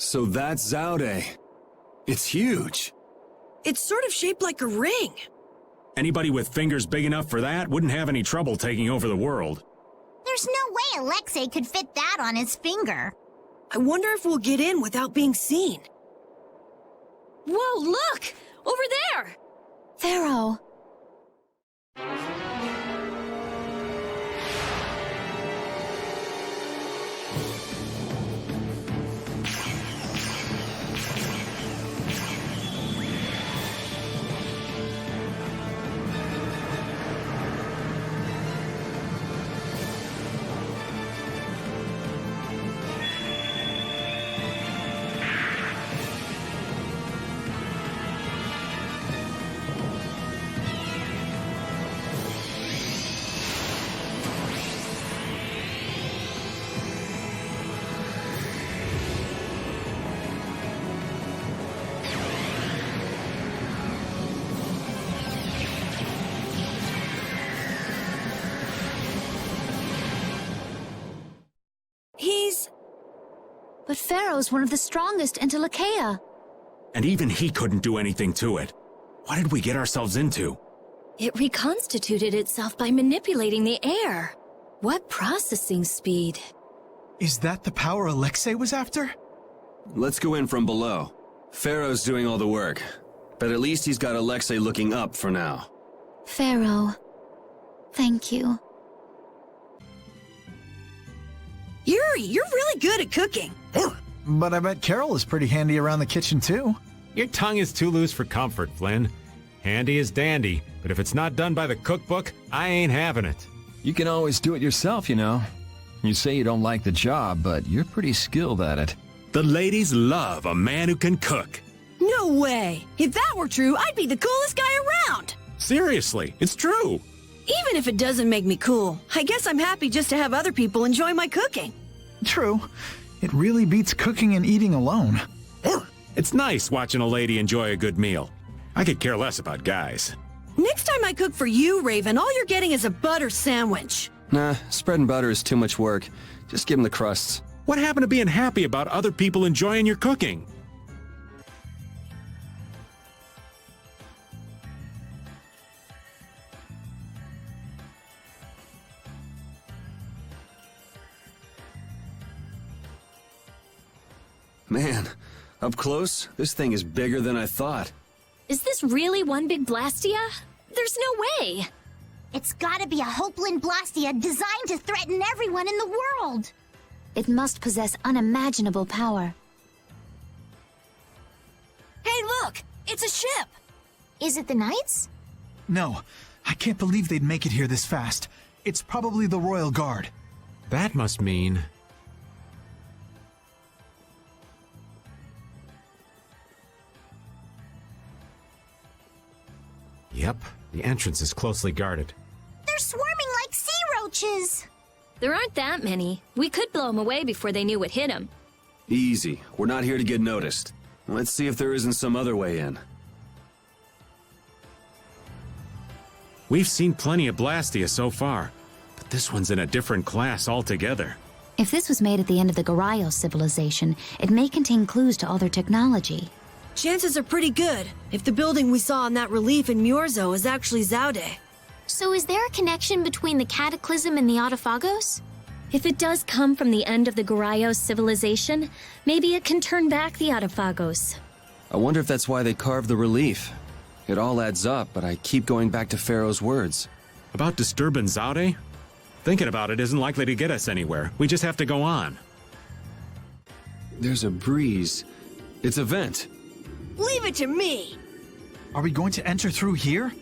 So that's Zaude. It's huge. It's sort of shaped like a ring. Anybody with fingers big enough for that wouldn't have any trouble taking over the world. There's no way Alexei could fit that on his finger. I wonder if we'll get in without being seen. Whoa, look! Over there! Pharaoh. But Pharaoh's one of the strongest in Telekea. And even he couldn't do anything to it. What did we get ourselves into? It reconstituted itself by manipulating the air. What processing speed. Is that the power Alexei was after? Let's go in from below. Pharaoh's doing all the work, but at least he's got Alexei looking up for now. Pharaoh, thank you. Yuri, you're really good at cooking. But I bet Carol is pretty handy around the kitchen, too. Your tongue is too loose for comfort, Flynn. Handy is dandy, but if it's not done by the cookbook, I ain't having it. You can always do it yourself, you know. You say you don't like the job, but you're pretty skilled at it. The ladies love a man who can cook. No way! If that were true, I'd be the coolest guy around! Seriously, it's true. Even if it doesn't make me cool, I guess I'm happy just to have other people enjoy my cooking. True. It really beats cooking and eating alone. It's nice watching a lady enjoy a good meal. I could care less about guys. Next time I cook for you, Raven, all you're getting is a butter sandwich. Nah, spreading butter is too much work. Just give him the crusts. What happened to being happy about other people enjoying your cooking? Man, up close, this thing is bigger than I thought. Is this really one big Blastia? There's no way. It's gotta be a Hopeland Blastia designed to threaten everyone in the world. It must possess unimaginable power. Hey, look! It's a ship! Is it the Knights? No, I can't believe they'd make it here this fast. It's probably the Royal Guard. That must mean... Yep, the entrance is closely guarded. They're swarming like sea roaches. There aren't that many. We could blow them away before they knew what hit them. Easy. We're not here to get noticed. Let's see if there isn't some other way in. We've seen plenty of Blastia so far, but this one's in a different class altogether. If this was made at the end of the Geraios civilization, it may contain clues to all their technology. Chances are pretty good, if the building we saw in that relief in Murzo is actually Zaude. So is there a connection between the Cataclysm and the Autophagos? If it does come from the end of the Geraios civilization, maybe it can turn back the Autophagos. I wonder if that's why they carved the relief. It all adds up, but I keep going back to Pharaoh's words. About disturbing Zaude? Thinking about it isn't likely to get us anywhere. We just have to go on. There's a breeze. It's a vent. Leave it to me! Are we going to enter through here?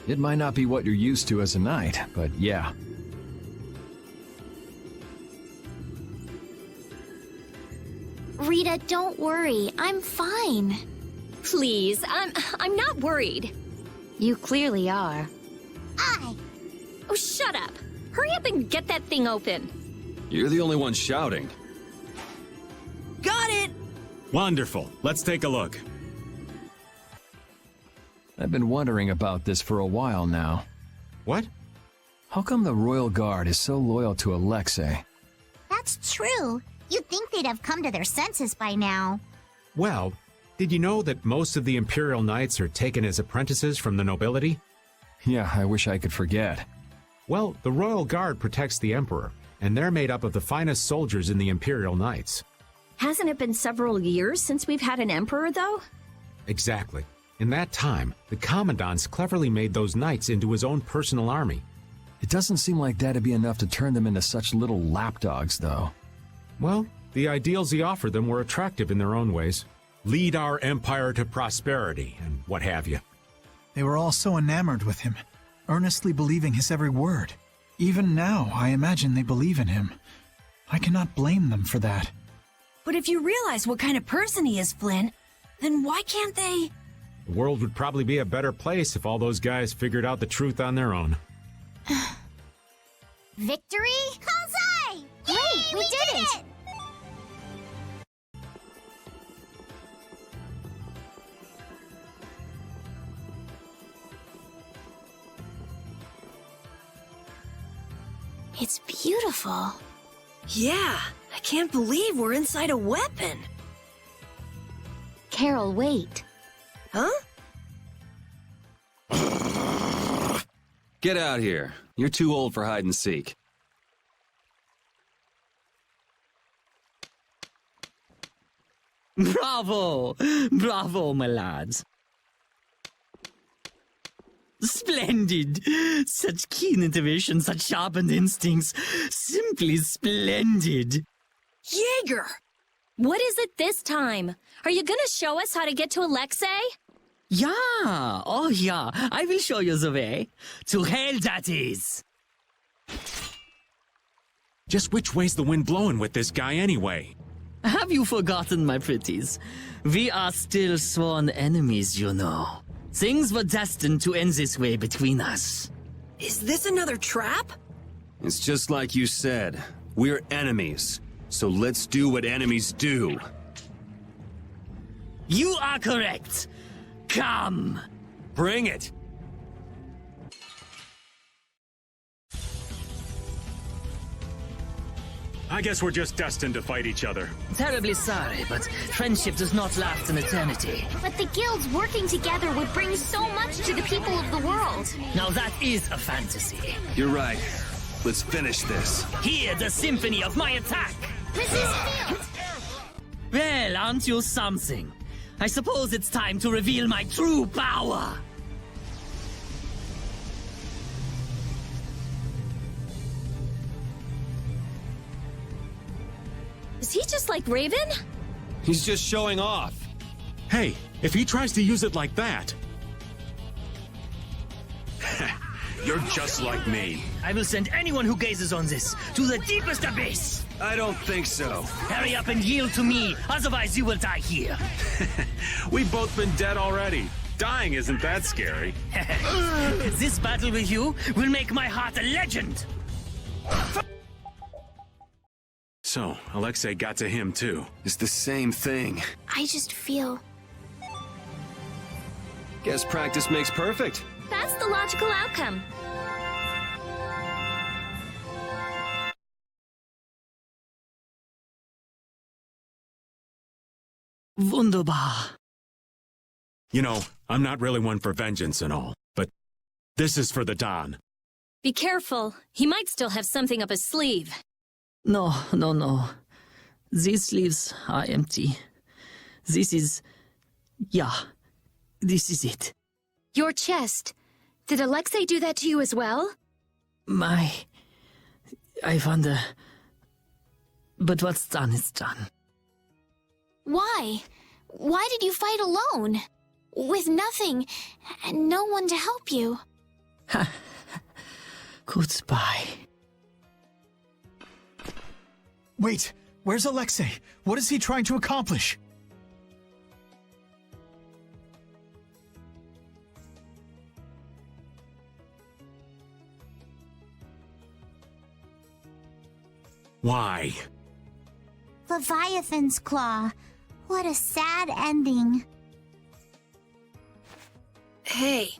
It might not be what you're used to as a knight, but yeah. Rita, don't worry. I'm fine. Please, I'm not worried. You clearly are. Oh, shut up. Hurry up and get that thing open. You're the only one shouting. Got it! Wonderful. Let's take a look. I've been wondering about this for a while now. What? How come the Royal Guard is so loyal to Alexei? That's true. You'd think they'd have come to their senses by now. Well, did you know that most of the Imperial Knights are taken as apprentices from the nobility? Yeah, I wish I could forget. Well, the Royal Guard protects the Emperor, and they're made up of the finest soldiers in the Imperial Knights. Hasn't it been several years since we've had an emperor, though? Exactly. In that time, the Commandant's cleverly made those knights into his own personal army. It doesn't seem like that'd be enough to turn them into such little lapdogs, though. Well, the ideals he offered them were attractive in their own ways. Lead our empire to prosperity, and what have you. They were all so enamored with him, earnestly believing his every word. Even now, I imagine they believe in him. I cannot blame them for that. But if you realize what kind of person he is, Flynn, then why can't they... The world would probably be a better place if all those guys figured out the truth on their own. Victory? Kazai! Great, we did it! It's beautiful. Yeah, I can't believe we're inside a weapon. Carol, wait. Huh? Get out here. You're too old for hide and seek. Bravo! Bravo, my lads. Splendid! Such keen intuition, such sharpened instincts. Simply splendid. Jaeger! What is it this time? Are you gonna show us how to get to Alexei? Yeah, oh yeah, I will show you the way. To hell that is. Just which way's the wind blowing with this guy anyway? Have you forgotten, my pretties? We are still sworn enemies, you know. Things were destined to end this way between us. Is this another trap? It's just like you said. We're enemies. So let's do what enemies do. You are correct. Come. Bring it! I guess we're just destined to fight each other. Terribly sorry, but friendship does not last an eternity. But the guilds working together would bring so much to the people of the world. Now that is a fantasy. You're right. Let's finish this. Hear the symphony of my attack! Resist field! Well, aren't you something? I suppose it's time to reveal my true power! Is he just like Raven? He's just showing off. Hey, if he tries to use it like that... You're just like me. I will send anyone who gazes on this to the deepest abyss! I don't think so. Hurry up and yield to me, otherwise you will die here. We've both been dead already. Dying isn't that scary. This battle with you will make my heart a legend! So, Alexei got to him too. It's the same thing. I just feel... Guess practice makes perfect. That's the logical outcome. Wunderbar. You know, I'm not really one for vengeance and all, but this is for the Don. Be careful. He might still have something up his sleeve. No, no, no. These sleeves are empty. This is... yeah. This is it. Your chest. Did Alexei do that to you as well? I wonder... But what's done is done. Why? Why did you fight alone? With nothing, and no one to help you? Goodbye. Wait, where's Alexei? What is he trying to accomplish? Why? Leviathan's claw. What a sad ending. Hey.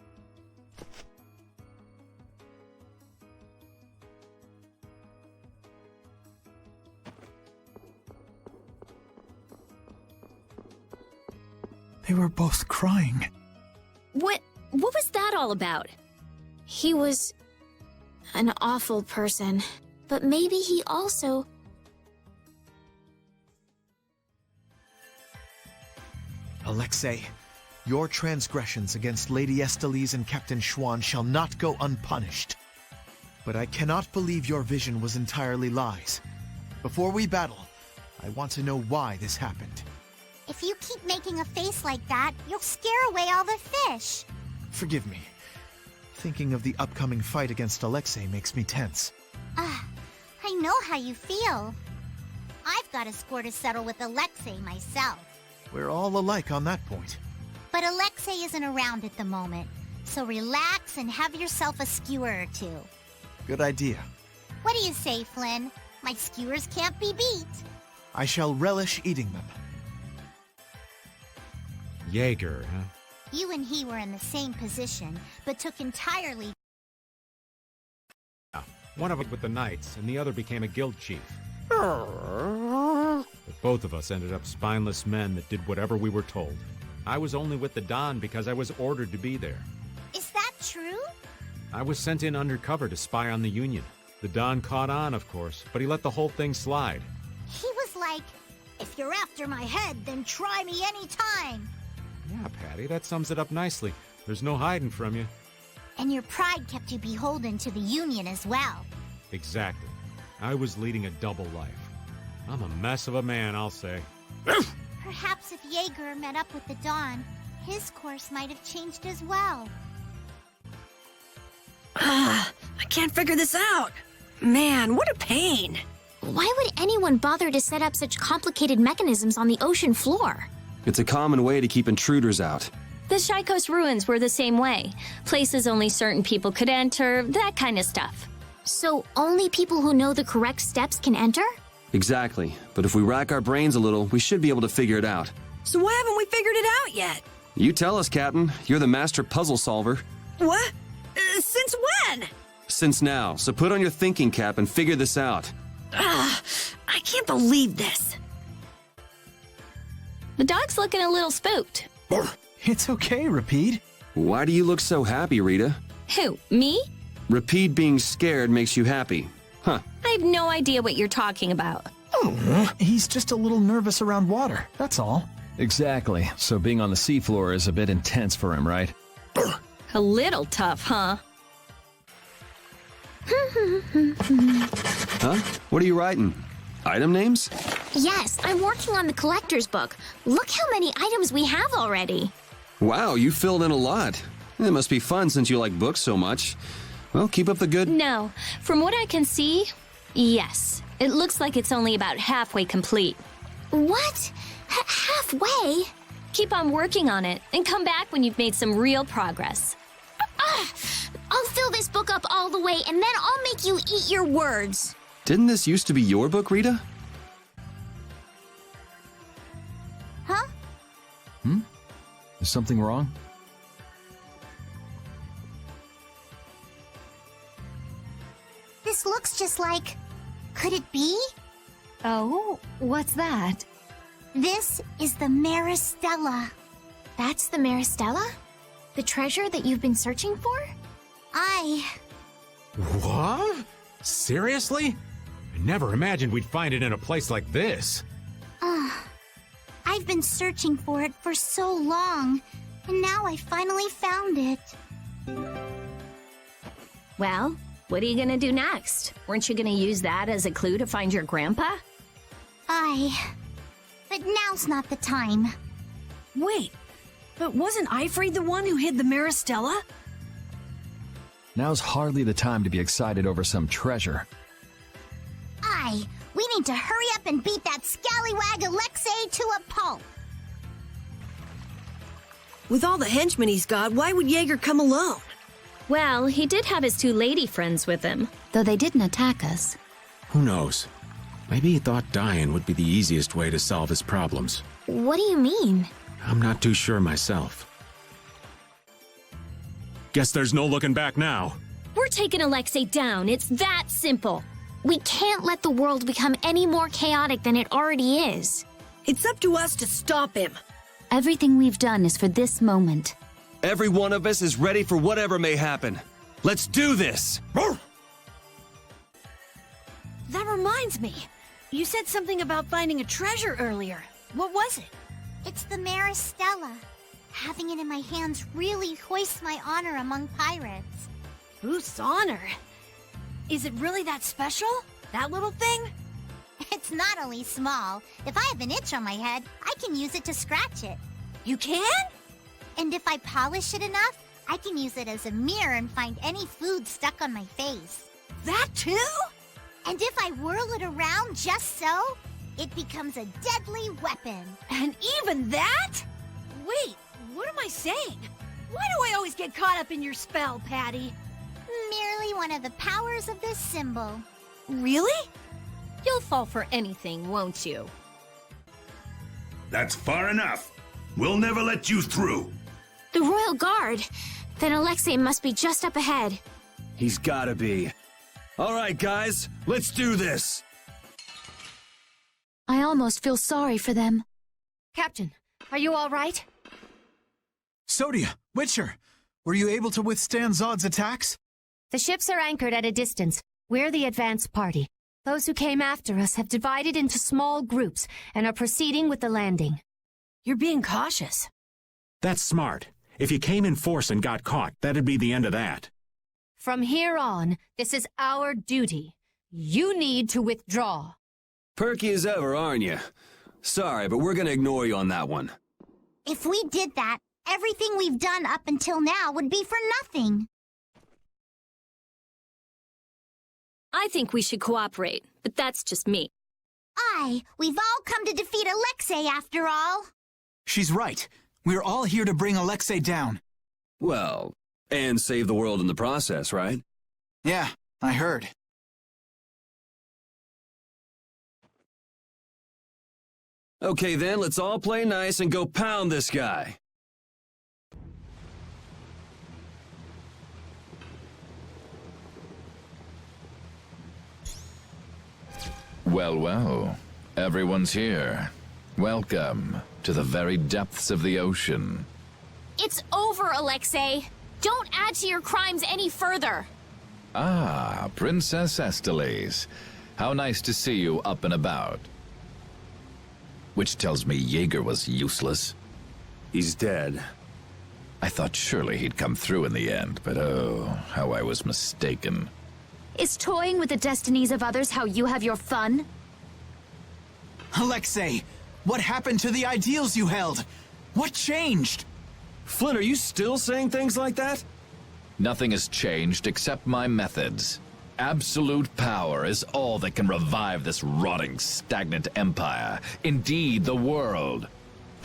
They were both crying. What was that all about? He was an awful person, but maybe he also... Alexei, your transgressions against Lady Estellise and Captain Schwann shall not go unpunished. But I cannot believe your vision was entirely lies. Before we battle, I want to know why this happened. If you keep making a face like that, you'll scare away all the fish. Forgive me. Thinking of the upcoming fight against Alexei makes me tense. I know how you feel. I've got a score to settle with Alexei myself. We're all alike on that point. But Alexei isn't around at the moment, so relax and have yourself a skewer or two. Good idea. What do you say, Flynn? My skewers can't be beat. I shall relish eating them. Jaeger, huh? You and he were in the same position, but took entirely... One of us with the Knights, and the other became a guild chief. But both of us ended up spineless men that did whatever we were told. I was only with the Don because I was ordered to be there. Is that true? I was sent in undercover to spy on the Union. The Don caught on, of course, but he let the whole thing slide. He was like, if you're after my head, then try me anytime. Yeah, Patty, that sums it up nicely. There's no hiding from you. And your pride kept you beholden to the Union as well. Exactly. I was leading a double life. I'm a mess of a man, I'll say. Perhaps if Jaeger met up with the Dawn, his course might have changed as well. I can't figure this out. Man, what a pain. Why would anyone bother to set up such complicated mechanisms on the ocean floor? It's a common way to keep intruders out. The Shaikos ruins were the same way. Places only certain people could enter, that kind of stuff. So only people who know the correct steps can enter? Exactly. But if we rack our brains a little, we should be able to figure it out. So why haven't we figured it out yet? You tell us, Captain. You're the master puzzle solver. What? Since when? Since now, so put on your thinking cap and figure this out. I can't believe this. The dog's looking a little spooked. It's okay, Rapide. Why do you look so happy, Rita? Who, me? Rapide being scared makes you happy. Huh. I have no idea what you're talking about. He's just a little nervous around water, that's all. Exactly. So being on the seafloor is a bit intense for him, right? A little tough, huh? Huh? What are you writing? Item names? Yes, I'm working on the collector's book. Look how many items we have already. Wow, you filled in a lot. It must be fun since you like books so much. Well, keep up the good... No. From what I can see, yes. It looks like it's only about halfway complete. What? Halfway? Keep on working on it, and come back when you've made some real progress. I'll fill this book up all the way, and then I'll make you eat your words. Didn't this used to be your book, Rita? Huh? Is something wrong? This looks just like... Could it be? Oh, what's that? This is the Stella. That's the Stella? The treasure that you've been searching for? What? Seriously? I never imagined we'd find it in a place like this. I've been searching for it for so long, and now I finally found it. Well, what are you gonna do next? Weren't you gonna use that as a clue to find your grandpa? But now's not the time. Wait, but wasn't Eifried the one who hid the Stella? Now's hardly the time to be excited over some treasure. We need to hurry up and beat that scallywag Alexei to a pulp. With all the henchmen he's got, why would Jaeger come alone? Well, he did have his two lady friends with him. Though they didn't attack us. Who knows? Maybe he thought dying would be the easiest way to solve his problems. What do you mean? I'm not too sure myself. Guess there's no looking back now. We're taking Alexei down. It's that simple. We can't let the world become any more chaotic than it already is. It's up to us to stop him. Everything we've done is for this moment. Every one of us is ready for whatever may happen. Let's do this! That reminds me. You said something about finding a treasure earlier. What was it? It's the mare Stella. Having it in my hands really hoists my honor among pirates. Boosts honor. Is it really that special? That little thing? It's not only small. If I have an itch on my head, I can use it to scratch it. You can? And if I polish it enough, I can use it as a mirror and find any food stuck on my face. That too? And if I whirl it around just so, it becomes a deadly weapon. And even that? Wait, what am I saying? Why do I always get caught up in your spell, Patty? Merely one of the powers of this symbol. Really? You'll fall for anything, won't you? That's far enough. We'll never let you through. The Royal Guard. Then Alexei must be just up ahead. He's gotta be. All right, guys, let's do this! I almost feel sorry for them. Captain, are you all right? Sodia, Witcher, were you able to withstand Zod's attacks? The ships are anchored at a distance. We're the advance party. Those who came after us have divided into small groups and are proceeding with the landing. You're being cautious. That's smart. If you came in force and got caught, that'd be the end of that. From here on, this is our duty. You need to withdraw. Perky as ever, aren't you? Sorry, but we're gonna ignore you on that one. If we did that, everything we've done up until now would be for nothing. I think we should cooperate, but that's just me. We've all come to defeat Alexei after all. She's right. We're all here to bring Alexei down. Well, and save the world in the process, right? Yeah, I heard. Okay then, let's all play nice and go pound this guy. Well, well. Everyone's here. Welcome to the very depths of the ocean. It's over, Alexei. Don't add to your crimes any further. Ah, Princess Esteles. How nice to see you up and about. Which tells me Jaeger was useless. He's dead. I thought surely he'd come through in the end, but oh, how I was mistaken. Is toying with the destinies of others how you have your fun? Alexei, what happened to the ideals you held? What changed? Flynn, are you still saying things like that? Nothing has changed except my methods. Absolute power is all that can revive this rotting, stagnant empire. Indeed, the world.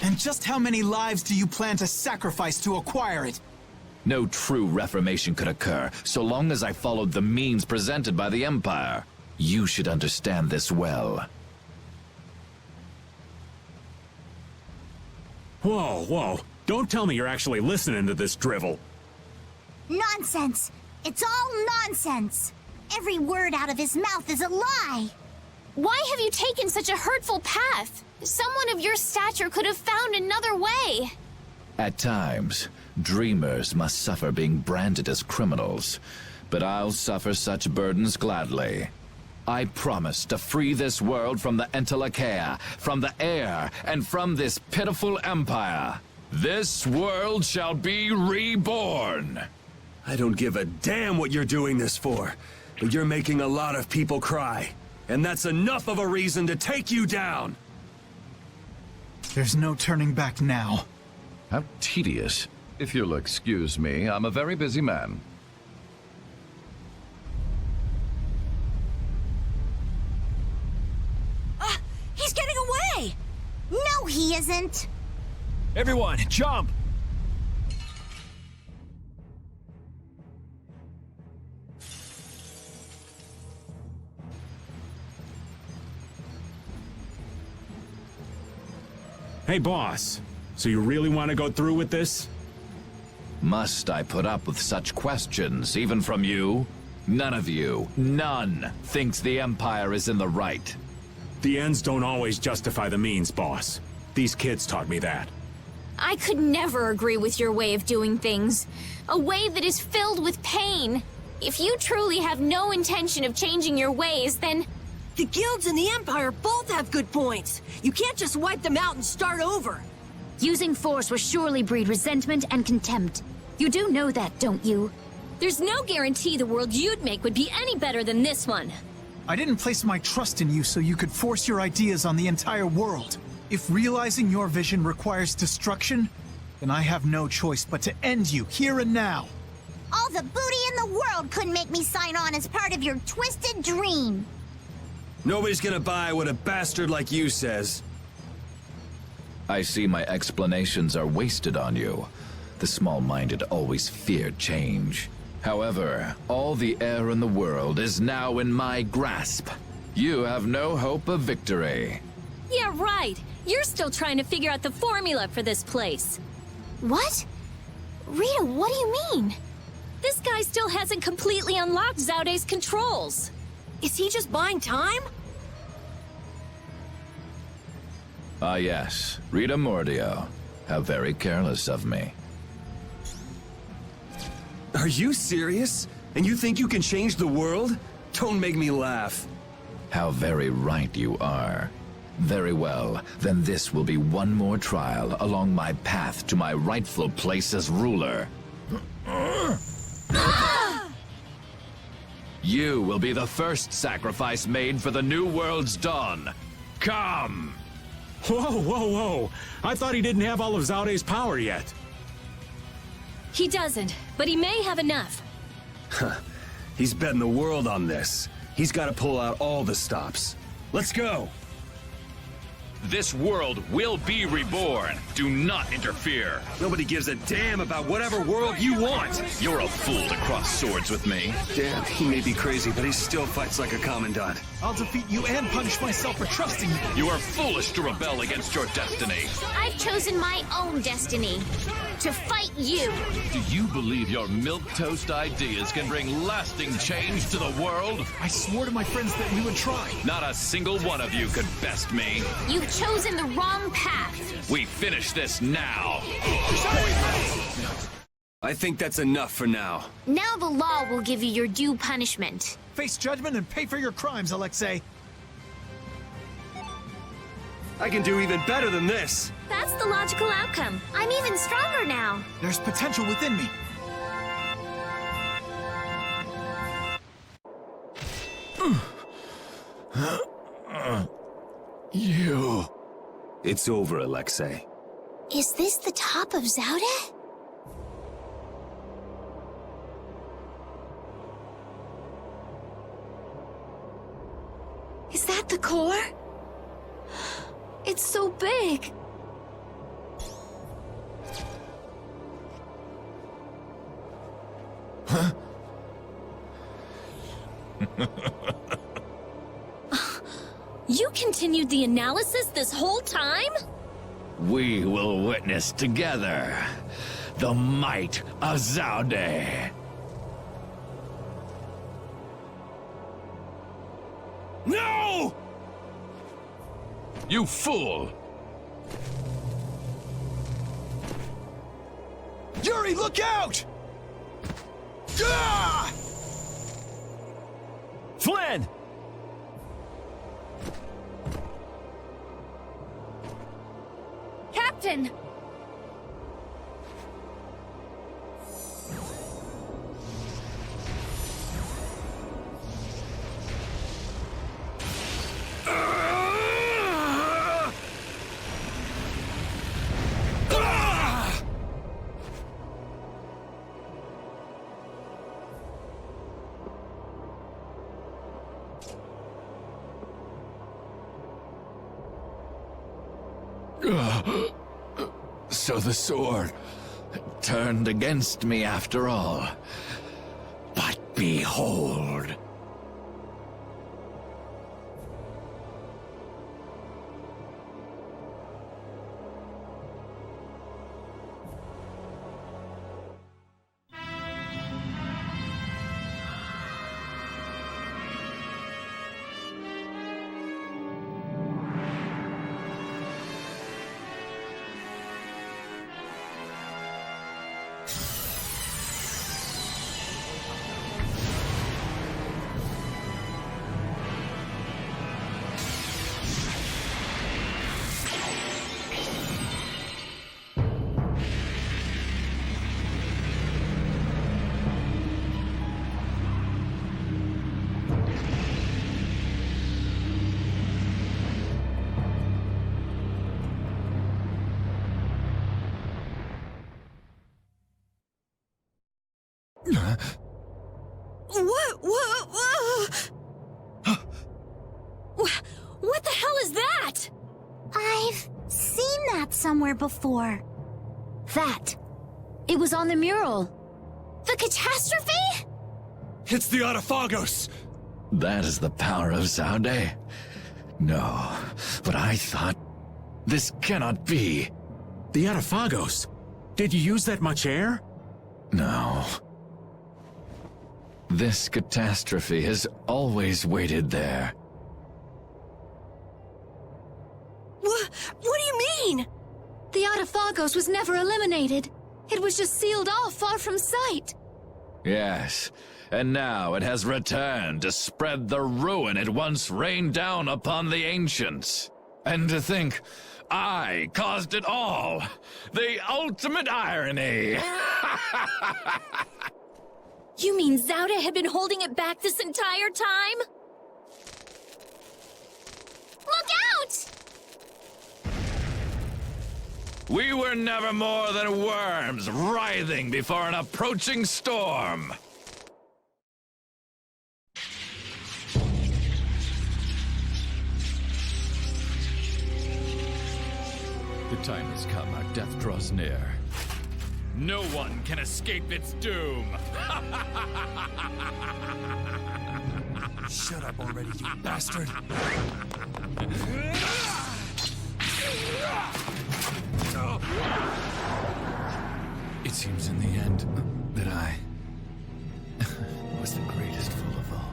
And just how many lives do you plan to sacrifice to acquire it? No true reformation could occur so long as I followed the means presented by the Empire. You should understand this well. Whoa, whoa. Don't tell me you're actually listening to this drivel. Nonsense! It's all nonsense! Every word out of his mouth is a lie! Why have you taken such a hurtful path? Someone of your stature could have found another way. At times, dreamers must suffer being branded as criminals, but I'll suffer such burdens gladly. I promise to free this world from the Entelachea, from the air, and from this pitiful empire. This world shall be reborn! I don't give a damn what you're doing this for, but you're making a lot of people cry. And that's enough of a reason to take you down! There's no turning back now. How tedious. If you'll excuse me, I'm a very busy man. He's getting away! No, he isn't! Everyone, jump! Hey, boss. So you really want to go through with this? Must I put up with such questions, even from you? None of you, none, thinks the Empire is in the right. The ends don't always justify the means, boss. These kids taught me that. I could never agree with your way of doing things. A way that is filled with pain. If you truly have no intention of changing your ways, then... The guilds and the Empire both have good points. You can't just wipe them out and start over. Using force will surely breed resentment and contempt. You do know that, don't you? There's no guarantee the world you'd make would be any better than this one. I didn't place my trust in you so you could force your ideas on the entire world. If realizing your vision requires destruction, then I have no choice but to end you here and now. All the booty in the world couldn't make me sign on as part of your twisted dream. Nobody's gonna buy what a bastard like you says. I see my explanations are wasted on you. The small-minded always fear change. However, all the air in the world is now in my grasp. You have no hope of victory. Yeah, right. You're still trying to figure out the formula for this place. What? Rita, what do you mean? This guy still hasn't completely unlocked Zaude's controls. Is he just buying time? Ah yes, Rita Mordio. How very careless of me. Are you serious? And you think you can change the world? Don't make me laugh. How very right you are. Very well, then this will be one more trial along my path to my rightful place as ruler. You will be the first sacrifice made for the new world's dawn. Come! Whoa, whoa, whoa! I thought he didn't have all of Zaude's power yet. He doesn't, but he may have enough. He's betting the world on this. He's got to pull out all the stops. Let's go! This world will be reborn. Do not interfere. Nobody gives a damn about whatever world you want. You're a fool to cross swords with me. Damn, he may be crazy, but he still fights like a commandant. I'll defeat you and punish myself for trusting you. You are foolish to rebel against your destiny. I've chosen my own destiny. To fight you. Do you believe your milquetoast ideas can bring lasting change to the world? I swore to my friends that we would try. Not a single one of you could best me. You've chosen the wrong path. We finish this now. I think that's enough for now. Now the law will give you your due punishment. Face judgment and pay for your crimes, Alexei. I can do even better than this. That's the logical outcome. I'm even stronger now. There's potential within me. You. It's over, Alexei. Is this the top of Zaude? Is that the core? It's so big. Huh? You continued the analysis this whole time? We will witness together the might of Zaude. No! You fool! Yuri, look out! Ah! Flynn! Captain! So the sword turned against me after all. But behold. What the hell is that? I've seen that somewhere before. That. It was on the mural. The catastrophe? It's the Autophagos! That is the power of Zaude? No, but I thought... This cannot be. The Autophagos? Did you use that much air? No. This catastrophe has always waited there. What do you mean? The Autophagos was never eliminated. It was just sealed off far from sight. Yes, and now it has returned to spread the ruin it once rained down upon the ancients. And to think, I caused it all! The ultimate irony! You mean Zaude had been holding it back this entire time? Look out! We were never more than worms writhing before an approaching storm. The time has come. Our death draws near. No one can escape its doom. Shut up already, you bastard! It seems in the end that I was the greatest fool of all.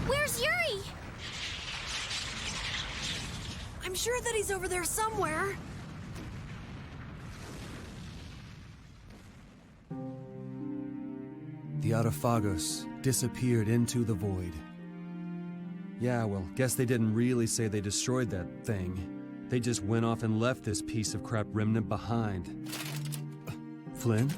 Where's Yuri? I'm sure that he's over there somewhere. The Autophagos disappeared into the void. Yeah, well, guess they didn't really say they destroyed that thing. They just went off and left this piece of crap remnant behind. Flynn?